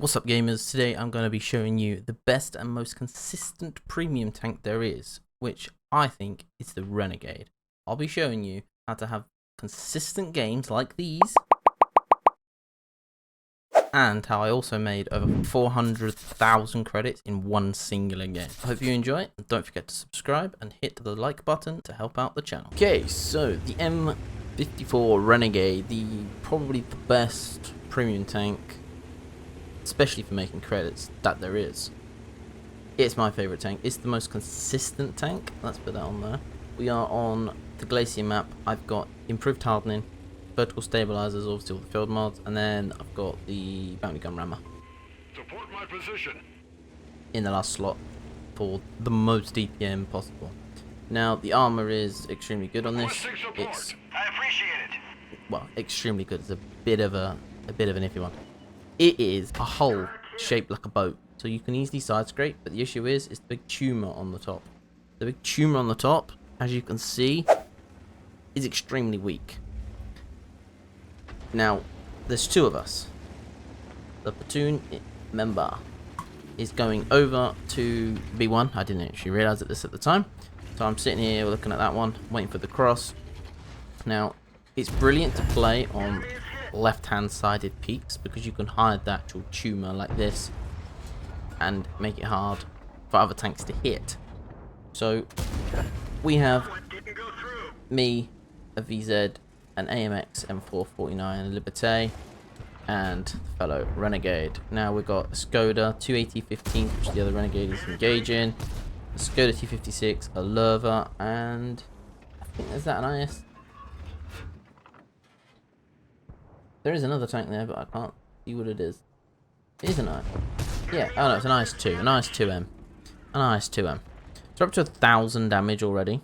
What's up gamers, today I'm going to be showing you the best and most consistent premium tank there is, which I think is the Renegade. I'll be showing you how to have consistent games like these, and how I also made over 400,000 credits in one singular game. I hope you enjoy it, and don't forget to subscribe and hit the like button to help out the channel. Okay, so the M54 Renegade, probably the best premium tank, especially for making credits, that there is. It's my favourite tank. It's the most consistent tank. Let's put that on there. We are on the Glacier map. I've got improved hardening, vertical stabilizers, obviously all the field mods, and then I've got the bounty gun rammer. Support my position. In the last slot for the most DPM possible. Now the armor is extremely good on this. It's I appreciate it. well, extremely good. It's a bit of an iffy one. It is a hull shaped like a boat, so you can easily side scrape, but the issue is the big tumor on the top. The big tumor on the top, as you can see, is extremely weak. Now, there's two of us. The platoon member is going over to B1. I didn't actually realise this at the time. So I'm sitting here looking at that one, waiting for the cross. Now, it's brilliant to play on left-hand sided peaks because you can hide the actual tumor like this and make it hard for other tanks to hit. So we have me, a VZ, an AMX M449, a Liberté, and the fellow Renegade. Now we've got a Skoda 2AT-15, which the other Renegade is engaging, a Skoda T56, a Lerva, and I think there's that an IS. There is another tank there, but I can't see what it is. It is an I. Yeah, oh no, it's an IS-2. An IS-2M. An IS-2M. So we're up to 1,000 damage already.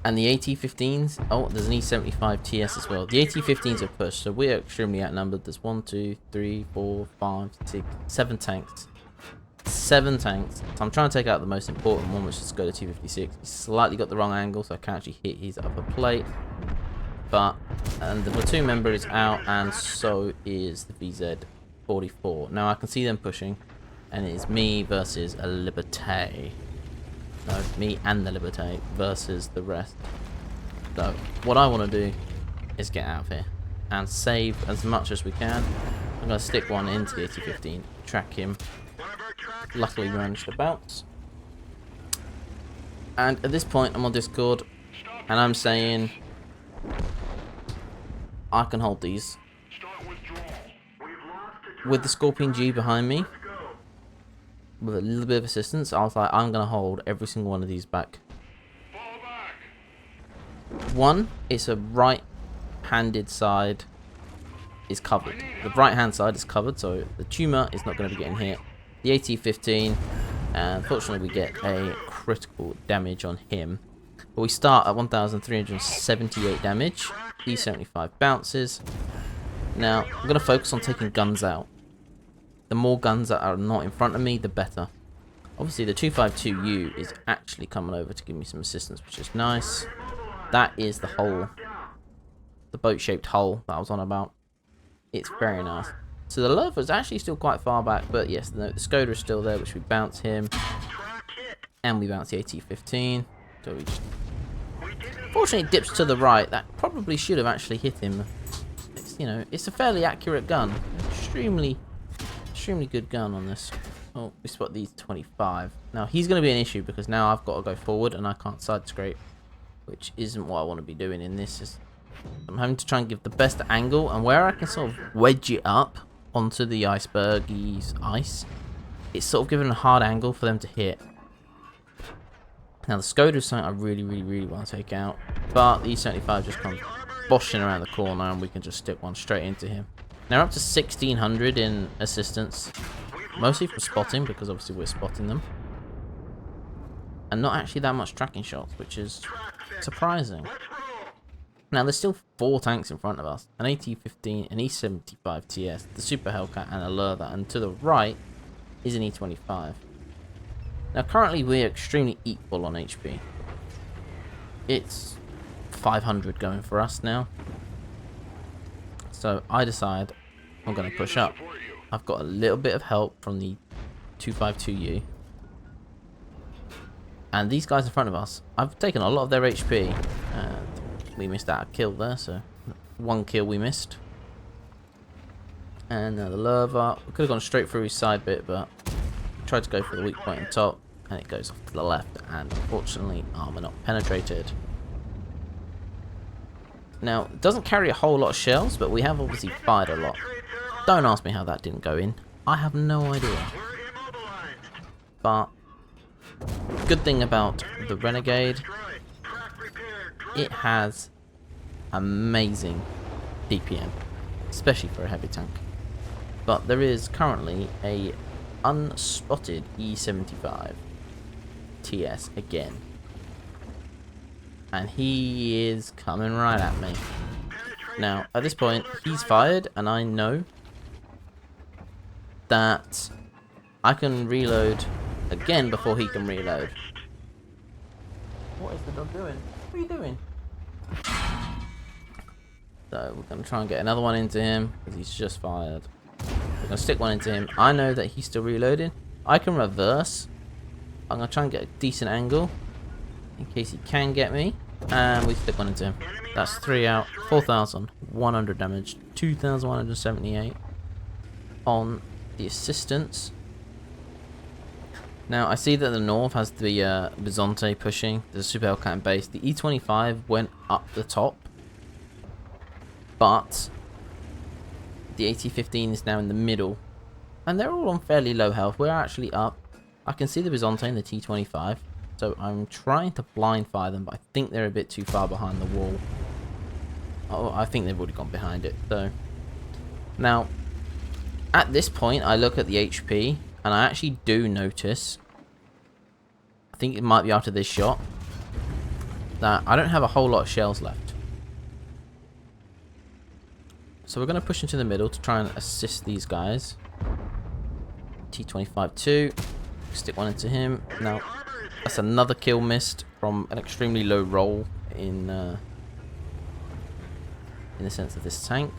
And the AT-15s, oh, there's an E75 TS as well. The AT-15s are pushed, so we're extremely outnumbered. There's 1, 2, 3, 4, 5, 6, 7 tanks. 7 tanks. So I'm trying to take out the most important one, which is Skoda T56. He's slightly got the wrong angle, so I can't actually hit his upper plate. And the platoon member is out, and so is the VZ44. Now I can see them pushing, and it is me versus a Liberté. No, me and the Liberté versus the rest. So what I want to do is get out of here and save as much as we can. I'm going to stick one into the AT-15, track him. Luckily managed to bounce. And at this point I'm on Discord, and I'm saying I can hold these with the Scorpion G behind me with a little bit of assistance. I was like, I'm gonna hold every single one of these back. One, it's a right-handed side is covered. The right-hand side is covered, so the tumor is not going to be getting hit. The AT-15, unfortunately, we get a critical damage on him. But we start at 1,378 damage. E75 bounces. Now, I'm going to focus on taking guns out. The more guns that are not in front of me, the better. Obviously, the 252U is actually coming over to give me some assistance, which is nice. That is the hull. The boat-shaped hull that I was on about. It's very nice. So the Lerva is actually still quite far back, but yes, the Skoda is still there, which we bounce him. And we bounce the AT-15. So we just... Fortunately, it dips to the right. That probably should have actually hit him. It's, you know, it's a fairly accurate gun. Extremely good gun on this. Oh, we spot these 25. Now, he's going to be an issue because now I've got to go forward and I can't side scrape, which isn't what I want to be doing in this. I'm having to try and give the best angle, and where I can sort of wedge it up onto the iceberg's ice, it's sort of giving a hard angle for them to hit. Now the Skoda is something I really want to take out, but the E75 just comes boshing around the corner and we can just stick one straight into him. Now we're up to 1,600 in assistance, mostly from spotting, because obviously we're spotting them. And not actually that much tracking shots, which is surprising. Now there's still 4 tanks in front of us, an AT-15, an E75 TS, the Super Hellcat, and a Lerva, and to the right is an E25. Now currently we're extremely equal on HP. It's 500 going for us now. So I decide I'm going to push up. I've got a little bit of help from the 252U. And these guys in front of us, I've taken a lot of their HP. And we missed out a kill there, so 1 kill we missed. And the lava, we could have gone straight through his side bit, but tried to go for the weak point on top, and it goes off to the left, and unfortunately armor not penetrated. Now, it doesn't carry a whole lot of shells, but we have obviously fired a lot. Don't ask me how that didn't go in. I have no idea. But good thing about the Renegade, it has amazing DPM, especially for a heavy tank. But there is currently a unspotted E75 TS again. And he is coming right at me. Now, at this point, he's fired, and I know that I can reload again before he can reload. What is the dog doing? What are you doing? So, we're going to try and get another one into him, because he's just fired. We're going to stick one into him. I know that he's still reloading. I can reverse. I'm going to try and get a decent angle in case he can get me. And we stick one into him. That's 3 out. 4,100 damage. 2,178 on the assistance. Now, I see that the north has the Bizonte pushing. There's a Super Hellcat in base. The E25 went up the top. But the AT-15 is now in the middle. And they're all on fairly low health. We're actually up. I can see the Bizonte and the T-25. So I'm trying to blind fire them, but I think they're a bit too far behind the wall. Oh, I think they've already gone behind it. So now, at this point, I look at the HP, and I actually do notice, I think it might be after this shot, that I don't have a whole lot of shells left. So we're going to push into the middle to try and assist these guys. T-25-2. Stick one into him. Now, that's another kill missed from an extremely low roll in the sense of this tank.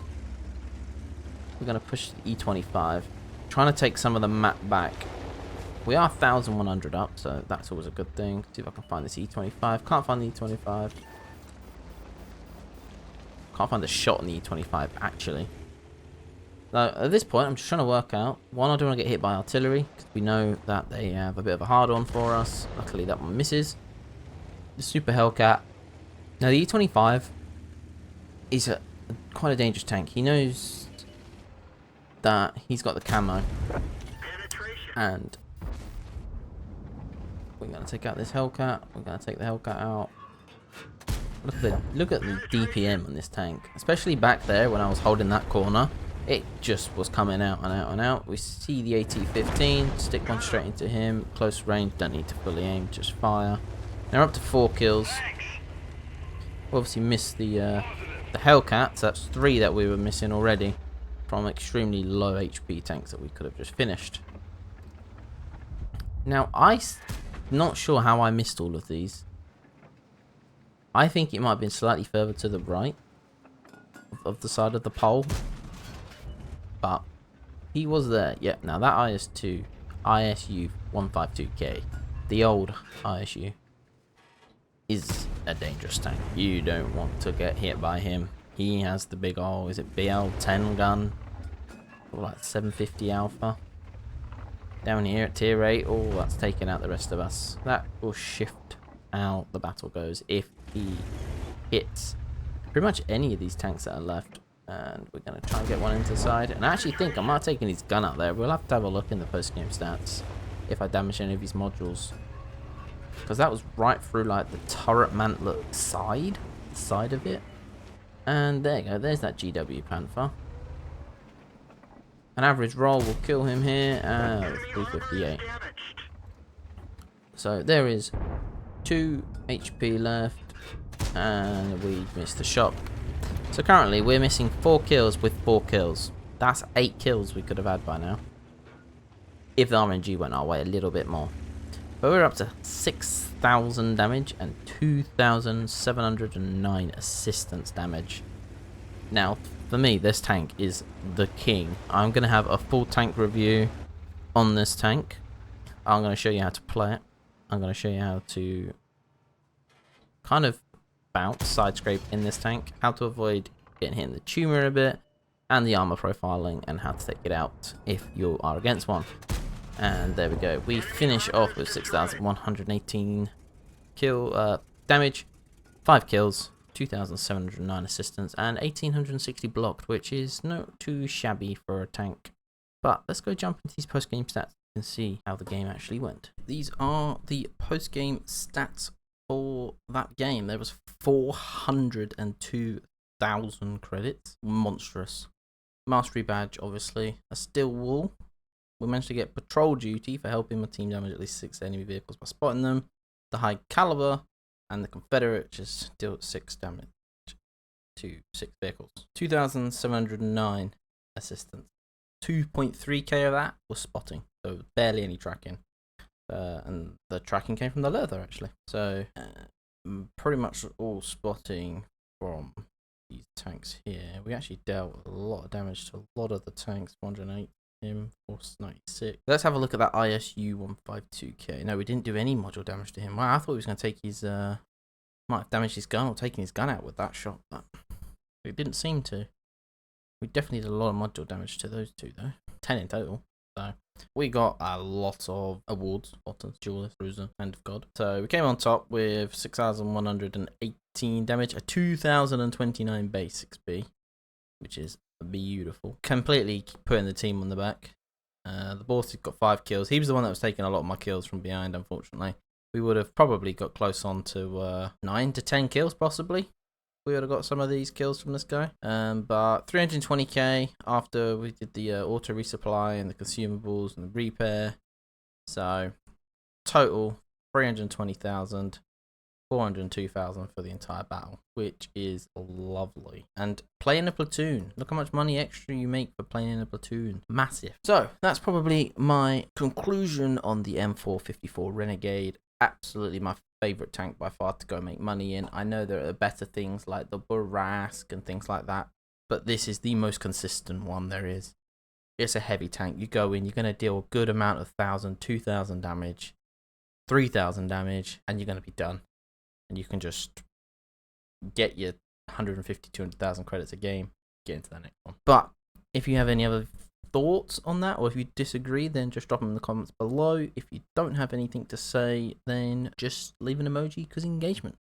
We're going to push the E25. Trying to take some of the map back. We are 1,100 up, so that's always a good thing. See if I can find this E25. Can't find the E25. Can't find the shot on the E25, actually. Now, at this point, I'm just trying to work out. One, I don't want to get hit by artillery, because we know that they have a bit of a hard-on for us. Luckily, that one misses. The Super Hellcat. Now, the E25 is quite a dangerous tank. He knows that he's got the camo. And we're going to take out this Hellcat. We're going to take the Hellcat out. Look at the DPM on this tank. Especially back there when I was holding that corner. It just was coming out and out and out. We see the AT-15. Stick one straight into him. Close range. Don't need to fully aim. Just fire. Now we're up to 4 kills. We obviously missed the Hellcat. So that's 3 that we were missing already. From extremely low HP tanks that we could have just finished. Now, I'm not sure how I missed all of these. I think it might have been slightly further to the right of the side of the pole. But he was there. Yep, now that IS-2, ISU-152K, the old ISU, is a dangerous tank. You don't want to get hit by him. He has the big old, is it BL-10 gun? Or like 750 Alpha. Down here at tier 8, oh, that's taking out the rest of us. That will shift how the battle goes if he hits pretty much any of these tanks that are left. And we're going to try and get one into the side. And I actually think I might have taken his gun out there. We'll have to have a look in the post-game stats if I damage any of his modules. Because that was right through like the turret mantlet side of it. And there you go. There's that GW Panther. An average roll will kill him here. 358. So there is 2 HP left. And we missed the shot. So currently we're missing 4 kills with 4 kills. That's 8 kills we could have had by now. If the RNG went our way a little bit more. But we're up to 6,000 damage and 2,709 assistance damage. Now, for me, this tank is the king. I'm going to have a full tank review on this tank. I'm going to show you how to play it. I'm going to show you how to kind of bounce, side scrape in this tank, how to avoid getting hit in the tumor a bit, and the armor profiling, and how to take it out if you are against one. And there we go. We finish off with 6,118 damage, 5 kills, 2,709 assistance, and 1,860 blocked, which is not too shabby for a tank. But let's go jump into these post-game stats and see how the game actually went. These are the post-game stats for that game. There was 402,000 credits. Monstrous. Mastery badge, obviously. A steel wool. We managed to get patrol duty for helping my team damage at least 6 enemy vehicles by spotting them. The high caliber and the Confederate just deal 6 damage to 6 vehicles. 2,709 assistance. 2.3k of that was spotting, so barely any tracking. And the tracking came from the leather, actually. So pretty much all spotting from these tanks here. We actually dealt a lot of damage to a lot of the tanks. 108 him, force 96. Let's have a look at that ISU 152k. No, we didn't do any module damage to him. Wow, I thought he was going to take his might have damaged his gun or taken his gun out with that shot, but it didn't seem to. We definitely did a lot of module damage to those two though. 10 in total. So we got a lot of awards, spotters, duelist, bruiser, hand of god. So we came on top with 6,118 damage, a 2,029 base XP, which is beautiful. Completely putting the team on the back. The boss got 5 kills. He was the one that was taking a lot of my kills from behind, unfortunately. We would have probably got close on to 9 to 10 kills, possibly. We would have got some of these kills from this guy. But 320k after we did the auto resupply and the consumables and the repair. So total 320,000, 402,000 for the entire battle, which is lovely. And playing a platoon, look how much money extra you make for playing in a platoon. Massive. So that's probably my conclusion on the M454 Renegade. Absolutely my favorite tank by far to go make money in. I know there are better things like the Borask and things like that, but this is the most consistent one there is. It's a heavy tank. You go in, you're going to deal a good amount of 1,000, 2,000 damage, 3,000 damage, and you're going to be done. And you can just get your 150, 200,000 credits a game, get into the next one. But if you have any other thoughts on that, or if you disagree, then just drop them in the comments below. If you don't have anything to say, then just leave an emoji because engagement.